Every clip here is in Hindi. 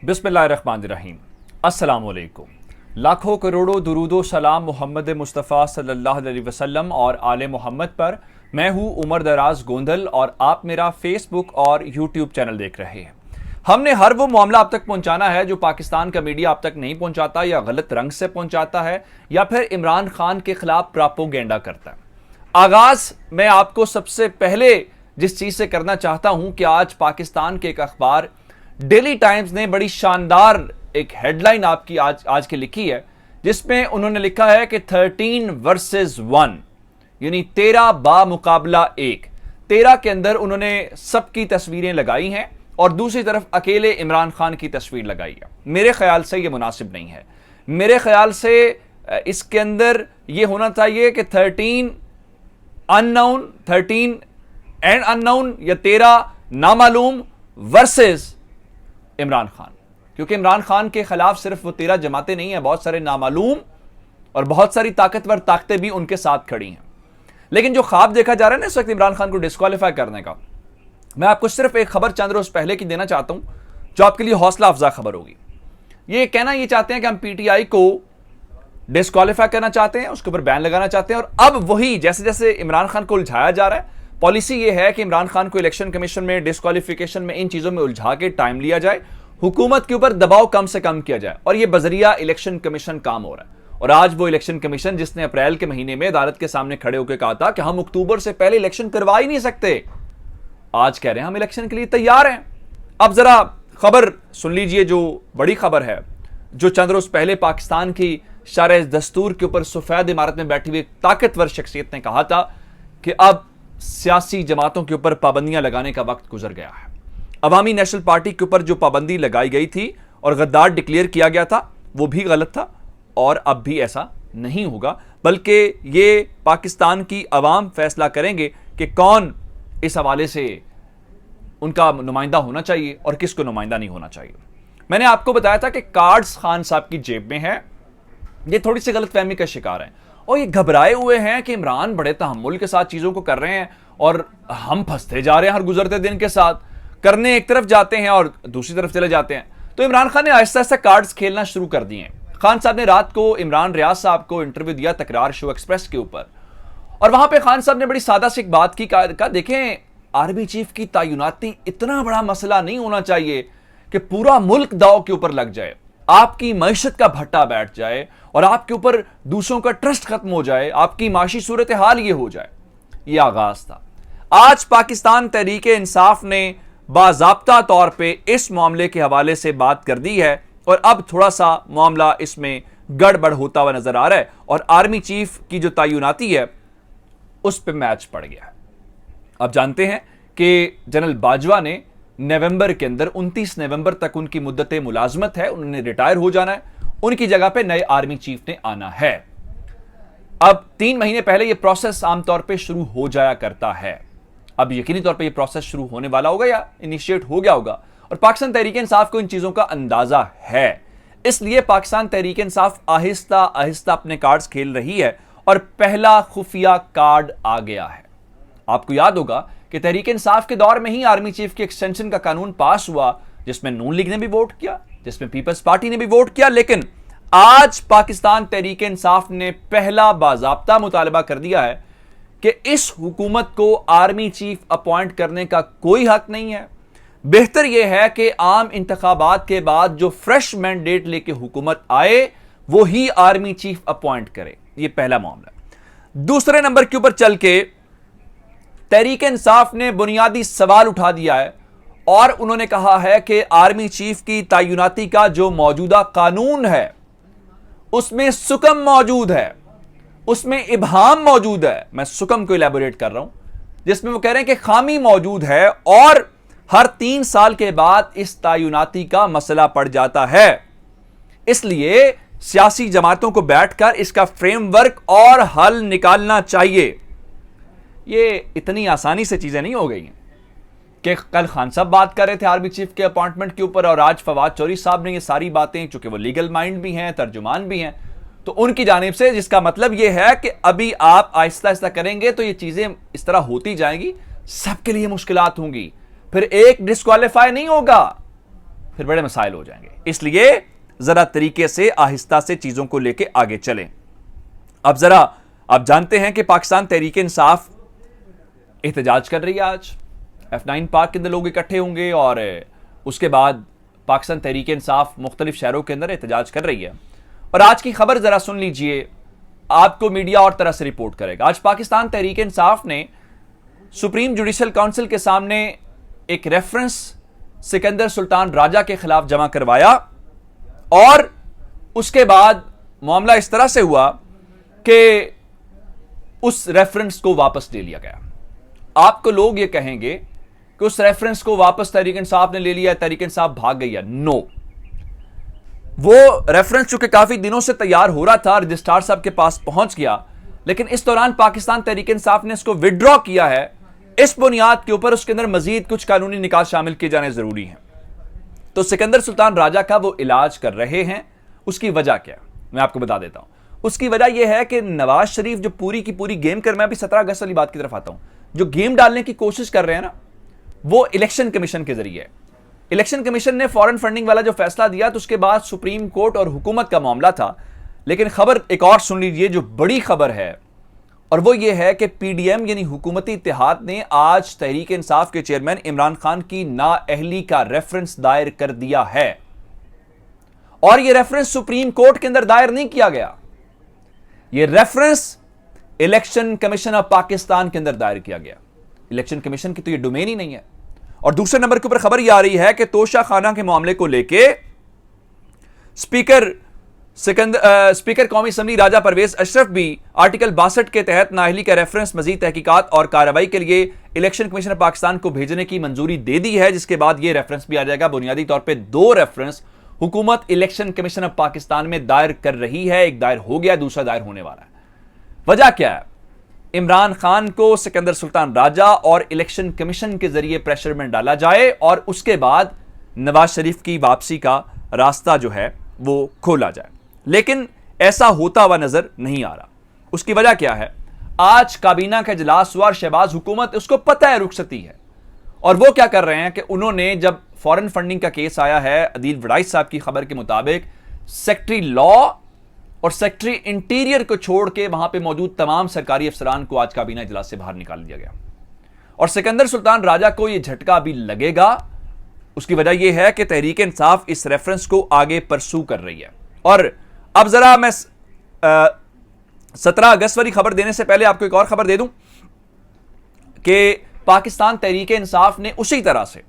बिस्मिल्लाहिर्रहमानिर्रहीम। अस्सलाम वालेकुम। लाखों करोड़ों दुरूदो सलाम मोहम्मद मुस्तफ़ा सल्लल्लाहु अलैहि वसल्लम और आले मोहम्मद पर। मैं हूं उमर दराज गोंदल और आप मेरा फेसबुक और यूट्यूब चैनल देख रहे हैं। हमने हर वो मामला आप तक पहुंचाना है जो पाकिस्तान का मीडिया आप तक नहीं पहुंचाता, या गलत रंग से पहुंचाता है, या फिर इमरान खान के खिलाफ प्रोपेगेंडा करता है। आगाज मैं आपको सबसे पहले जिस चीज से करना चाहता हूं कि आज पाकिस्तान के एक अखबार डेली टाइम्स ने बड़ी शानदार एक हेडलाइन आपकी आज की लिखी है, जिसमें उन्होंने लिखा है कि 13 वर्सेस 1 यानी 13 बा मुकाबला 1। 13 के अंदर उन्होंने सबकी तस्वीरें लगाई हैं और दूसरी तरफ अकेले इमरान खान की तस्वीर लगाई है। मेरे ख्याल से यह मुनासिब नहीं है। मेरे ख्याल से इसके अंदर यह होना चाहिए कि 13 अननोन, 13 एंड अननोन, या 13 नामालूम वर्सेस इमरान खान, क्योंकि इमरान खान के खिलाफ सिर्फ वो 13 जमातें नहीं है, बहुत सारे नामालूम और बहुत सारी ताकतवर ताकतें भी उनके साथ खड़ी हैं। लेकिन जो ख्वाब देखा जा रहा है ना इस वक्त इमरान खान को डिस्क्वालीफाई करने का, मैं आपको सिर्फ एक खबर चंद रोज पहले की देना चाहता हूं जो आपके लिए हौसला अफजा खबर होगी। ये कहना ये चाहते हैं कि हम पीटीआई को डिस्क्वालीफाई करना चाहते हैं, उसके ऊपर बैन लगाना चाहते हैं, और अब वही जैसे जैसे इमरान खान को उलझाया जा रहा है, पॉलिसी ये है कि इमरान खान को इलेक्शन कमीशन में, डिस्क्वालिफिकेशन में, इन चीजों में उलझा के टाइम लिया जाए, हुकूमत के ऊपर दबाव कम से कम किया जाए, और यह बजरिया इलेक्शन कमीशन काम हो रहा है। और आज वो इलेक्शन कमीशन जिसने अप्रैल के महीने में अदालत के सामने खड़े होकर कहा था कि हम अक्टूबर से पहले इलेक्शन करवा ही नहीं सकते, आज कह रहे हैं हम इलेक्शन के लिए तैयार हैं। अब जरा खबर सुन लीजिए, जो बड़ी खबर है, जो चंद रोज पहले पाकिस्तान की शारे दस्तूर के ऊपर सफेद इमारत में बैठी हुई एक ताकतवर शख्सियत ने कहा था कि अब सियासी जमातों के ऊपर पाबंदियां लगाने का वक्त गुजर गया है। अवामी नेशनल पार्टी के ऊपर जो पाबंदी लगाई गई थी और गद्दार डिक्लेयर किया गया था, वो भी गलत था, और अब भी ऐसा नहीं होगा, बल्कि ये पाकिस्तान की अवाम फैसला करेंगे कि कौन इस हवाले से उनका नुमाइंदा होना चाहिए और किसको नुमाइंदा नहीं होना चाहिए। मैंने आपको बताया था कि कार्ड्स खान साहब की जेब में है। ये थोड़ी सी गलतफहमी का शिकार है और ये घबराए हुए हैं कि इमरान बड़े तहम्मुल के साथ चीजों को कर रहे हैं और हम फंसते जा रहे हैं हर गुजरते दिन के साथ। करने एक तरफ जाते हैं और दूसरी तरफ चले जाते हैं। तो इमरान खान ने आहिस्ता आहिस्ता कार्ड्स खेलना शुरू कर दिए हैं। खान साहब ने रात को इमरान रियाज साहब को इंटरव्यू दिया तकरार शो एक्सप्रेस के ऊपर, और वहां पे खान साहब ने बड़ी सादा सी एक बात की, कहा देखें आर्मी चीफ की तैनाती इतना बड़ा मसला नहीं होना चाहिए कि पूरा मुल्क दाव के ऊपर लग जाए, आपकी मईशत का भट्टा बैठ जाए और आपके ऊपर दूसरों का ट्रस्ट खत्म हो जाए, आपकी माशी सूरत हाल ये हो जाए। ये आगाज था। आज पाकिस्तान तहरीक इंसाफ ने बाज़ाब्ता तौर पे इस मामले के हवाले से बात कर दी है और अब थोड़ा सा मामला इसमें गड़बड़ होता हुआ नजर आ रहा है और आर्मी चीफ की जो तैनाती है उस पर मैच पड़ गया है। अब जानते हैं कि जनरल बाजवा ने नवंबर के अंदर 29 नवंबर तक उनकी मुद्दत मुलाजमत है, उन्होंने रिटायर हो जाना है, उनकी जगह पे नए आर्मी चीफ ने आना है। अब 3 महीने पहले यह प्रोसेस आमतौर पे शुरू हो जाया करता है। अब यकीनी तौर पे यह प्रोसेस शुरू होने वाला होगा या इनिशिएट हो गया होगा, और पाकिस्तान तहरीक इंसाफ को इन चीजों का अंदाजा है। इसलिए पाकिस्तान तहरीक इंसाफ आहिस्ता आहिस्ता अपने कार्ड्स खेल रही है और पहला खुफिया कार्ड आ गया है। आपको याद होगा कि तहरीक इंसाफ के दौर में ही आर्मी चीफ की एक्सटेंशन का कानून पास हुआ, जिसमें नून लीग ने भी वोट किया, जिसमें पीपल्स पार्टी ने भी वोट किया। लेकिन आज पाकिस्तान तहरीक इंसाफ ने पहला बाज़ाब्ता मुतालबा कर दिया है कि इस हुकूमत को आर्मी चीफ अपॉइंट करने का कोई हक नहीं है। बेहतर यह है कि आम इंतखाबात के बाद जो फ्रेश मैंडेट लेके हुकूमत आए वो ही आर्मी चीफ अपॉइंट करे। यह पहला मामला। दूसरे नंबर के ऊपर चल के तहरीक इंसाफ ने बुनियादी सवाल उठा दिया है और उन्होंने कहा है कि आर्मी चीफ की तैनाती का जो मौजूदा कानून है उसमें सुकम मौजूद है, उसमें इबहाम मौजूद है। मैं सुकम को इलेबोरेट कर रहा हूं, जिसमें वो कह रहे हैं कि खामी मौजूद है और हर 3 साल के बाद इस तैनाती का मसला पड़ जाता है। इसलिए सियासी जमातों को बैठकर इसका फ्रेमवर्क और हल निकालना चाहिए। ये इतनी आसानी से चीजें नहीं हो गई हैं कि कल खान साहब बात कर रहे थे आर्मी चीफ के अपॉइंटमेंट के ऊपर और आज फवाद चौधरी साहब ने ये सारी बातें, चूंकि वो लीगल माइंड भी हैं, तर्जुमान भी हैं, तो उनकी जानिब से, जिसका मतलब ये है कि अभी आप आहिस्ता आहिस्ता करेंगे तो ये चीजें इस तरह होती जाएंगी, सबके लिए मुश्किलात होंगी, फिर एक डिस्क्वालीफाई नहीं होगा। फिर बड़े मसाइल हो जाएंगे। इसलिए जरा तरीके से आहिस्ता से चीजों को लेके आगे चलें। अब जरा आप जानते हैं कि पाकिस्तान तहरीक इंसाफ एहतजाज कर रही है। आज F9 पार्क के अंदर लोग इकट्ठे होंगे और उसके बाद पाकिस्तान तहरीक इंसाफ मुख्तलिफ शहरों के अंदर एहतजाज कर रही है। और आज की खबर जरा सुन लीजिए, आपको मीडिया और तरह से रिपोर्ट करेगा। आज पाकिस्तान तहरीक इंसाफ ने सुप्रीम जुडिशल काउंसिल के सामने एक रेफरेंस सिकंदर सुल्तान राजा के खिलाफ जमा करवाया और उसके बाद मामला इस तरह से हुआ कि उस रेफरेंस को वापस ले लिया गया। आपको लोग ये कहेंगे कि उस रेफरेंस को वापस तहरीक इंसाफ ने ले लिया, तहरीक इंसाफ भाग गई है। नो, वो रेफरेंस चूंकि काफी दिनों से तैयार हो रहा था, रजिस्ट्रार साहब के पास पहुंच गया, लेकिन इस दौरान पाकिस्तान तहरीक इंसाफ ने इसको विड्रॉ किया है। इस बुनियाद के ऊपर उसके अंदर मजीद कुछ कानूनी निकाल शामिल किए जाने जरूरी हैं। तो सिकंदर सुल्तान राजा का वो इलाज कर रहे हैं। उसकी वजह क्या है मैं आपको बता देता हूं। उसकी वजह यह है कि नवाज शरीफ जो पूरी की पूरी गेम कर, मैं अभी 17 अगस्त वाली बात की तरफ आता हूं, जो गेम डालने की कोशिश कर रहे हैं ना, वो इलेक्शन कमीशन के जरिए। इलेक्शन कमीशन ने फॉरेन फंडिंग वाला जो फैसला दिया तो उसके बाद सुप्रीम कोर्ट और हुकूमत का मामला था। लेकिन खबर एक और सुन लीजिए जो बड़ी खबर है, और वो ये है कि पीडीएम यानी हुकूमती इत्तेहाद ने आज तहरीक इंसाफ के चेयरमैन इमरान खान की नाअहली का रेफरेंस दायर कर दिया है। और ये रेफरेंस सुप्रीम कोर्ट के अंदर दायर नहीं किया गया, ये reference election commission of Pakistan के अंदर दायर किया गया। इलेक्शन कमीशन की तो ये डोमेन ही नहीं है। और दूसरे नंबर के ऊपर खबर यह आ रही है कि तोशा खाना के मामले को लेके स्पीकर कौमी असम्बली राजा परवेज अशरफ भी आर्टिकल 62 के तहत नाअहली का रेफरेंस मजीद तहकीकात और कार्रवाई के लिए इलेक्शन कमीशन ऑफ पाकिस्तान को भेजने की मंजूरी दे दी है, जिसके बाद यह रेफरेंस भी आ जाएगा। बुनियादी तौर पर 2 रेफरेंस हुकूमत इलेक्शन कमीशन ऑफ पाकिस्तान में दायर कर रही है। एक दायर हो गया, दूसरा दायर होने वाला है। वजह क्या है? इमरान खान को सिकंदर सुल्तान राजा और इलेक्शन कमीशन के जरिए प्रेशर में डाला जाए और उसके बाद नवाज शरीफ की वापसी का रास्ता जो है वो खोला जाए। लेकिन ऐसा होता हुआ नजर नहीं आ रहा। उसकी वजह क्या है? आज काबीना का इजलास हुआ, शहबाज हुकूमत उसको पता है रुखसती है, और वो क्या कर रहे हैं कि उन्होंने जब फॉरेन फंडिंग का केस आया है, अदील वड़ाई साहब की खबर के मुताबिक सेक्रेटरी लॉ और सेक्रेटरी इंटीरियर को छोड़ के वहां पे मौजूद तमाम सरकारी अफसरान को आज काबीना इजलास से बाहर निकाल दिया गया। और सिकंदर सुल्तान राजा को यह झटका अभी लगेगा। उसकी वजह यह है कि तहरीक इंसाफ इस रेफरेंस को आगे परसू कर रही है। और अब जरा मैं 17 अगस्त वाली खबर देने से पहले आपको एक और खबर दे दूं कि पाकिस्तान तहरीक इंसाफ ने उसी तरह से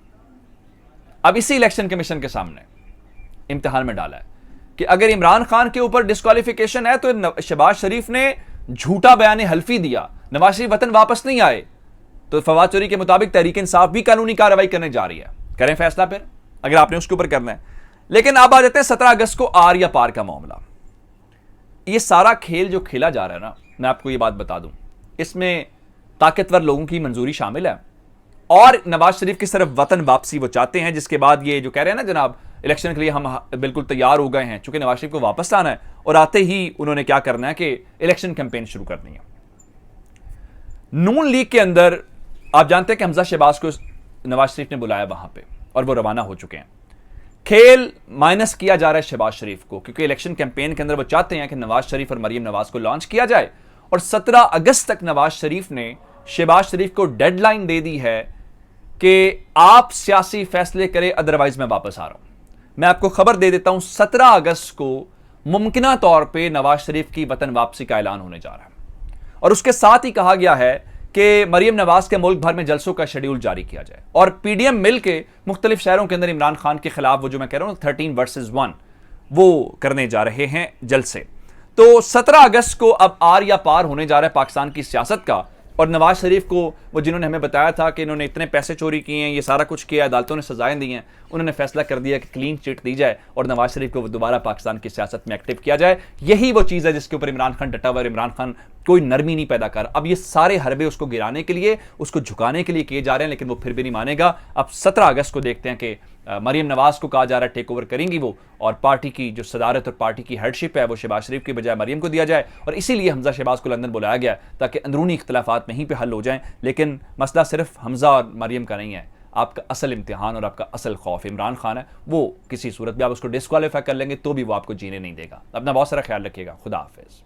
अब इसी इलेक्शन कमीशन के सामने इम्तिहान में डाला है कि अगर इमरान खान के ऊपर डिस्क्वालिफिकेशन है तो शहबाज शरीफ ने झूठा बयान हल्फी दिया, नवाज शरीफ वतन वापस नहीं आए, तो फवाद चौधरी के मुताबिक तहरीक इंसाफ भी कानूनी कार्रवाई करने जा रही है। करें फैसला फिर अगर आपने उसके ऊपर करना है। लेकिन अब आ जाते हैं 17 अगस्त को आर या पार का मामला। ये सारा खेल जो खेला जा रहा है ना, मैं आपको ये बात बता दूं, इसमें ताकतवर लोगों की मंजूरी शामिल है और नवाज शरीफ की सिर्फ वतन वापसी वो चाहते हैं, जिसके बाद ये जो कह रहे हैं ना जनाब इलेक्शन के लिए हम बिल्कुल तैयार हो गए हैं, चूंकि नवाज शरीफ को वापस आना है और आते ही उन्होंने क्या करना है कि इलेक्शन कैंपेन शुरू करनी है। नून लीग के अंदर आप जानते हैं कि हमजा शहबाज को नवाज शरीफ ने बुलाया वहां पे और वो रवाना हो चुके हैं। खेल माइनस किया जा रहा है शहबाज शरीफ को, क्योंकि इलेक्शन कैंपेन के अंदर वो चाहते हैं कि नवाज शरीफ और मरियम नवाज को लॉन्च किया जाए और 17 अगस्त तक नवाज शरीफ ने शहबाज शरीफ को डेडलाइन दे दी है कि आप सियासी फैसले करें, अदरवाइज मैं वापस आ रहा हूं। मैं आपको खबर दे देता हूं 17 अगस्त को मुमकिना तौर पे नवाज शरीफ की वतन वापसी का ऐलान होने जा रहा है और उसके साथ ही कहा गया है कि मरियम नवाज के मुल्क भर में जलसों का शेड्यूल जारी किया जाए और पीडीएम मिल के मुख्तलिफ शहरों के अंदर इमरान खान के खिलाफ वो जो मैं कह रहा हूं 13 वर्सेस 1 वो करने जा रहे हैं जलसे। तो 17 अगस्त को अब आर या पार होने जा रहा है पाकिस्तान की सियासत का। और नवाज शरीफ को वो जिन्होंने हमें बताया था कि इन्होंने इतने पैसे चोरी किए हैं, ये सारा कुछ किया, अदालतों ने सजाएं दी हैं, उन्होंने फैसला कर दिया कि क्लीन चिट दी जाए और नवाज शरीफ को दोबारा पाकिस्तान की सियासत में एक्टिव किया जाए। यही वो चीज़ है जिसके ऊपर इमरान खान डटा हुआ है। इमरान खान कोई नरमी नहीं पैदा कर, अब ये सारे हरबे उसको गिराने के लिए, उसको झुकाने के लिए किए जा रहे हैं, लेकिन वो फिर भी नहीं मानेगा। अब 17 अगस्त को देखते हैं कि मरियम नवाज को कहा जा रहा है टेक ओवर करेंगी वो, और पार्टी की जो सदारत और पार्टी की हेडशिप है वो शहबाज शरीफ की बजाय मरियम को दिया जाए। और इसीलिए हमजा शहबाज को लंदन बुलाया गया ताकि अंदरूनी इख्तलाफात में ही पे हल हो जाएं। लेकिन मसला सिर्फ हमजा और मरियम का नहीं है, आपका असल इम्तिहान और आपका असल खौफ इमरान खान है। वो किसी सूरत भी आप उसको डिस्क्वालीफाई कर लेंगे तो भी वो आपको जीने नहीं देगा। अपना बहुत सारा ख्याल रखिएगा। खुदा हाफिज़।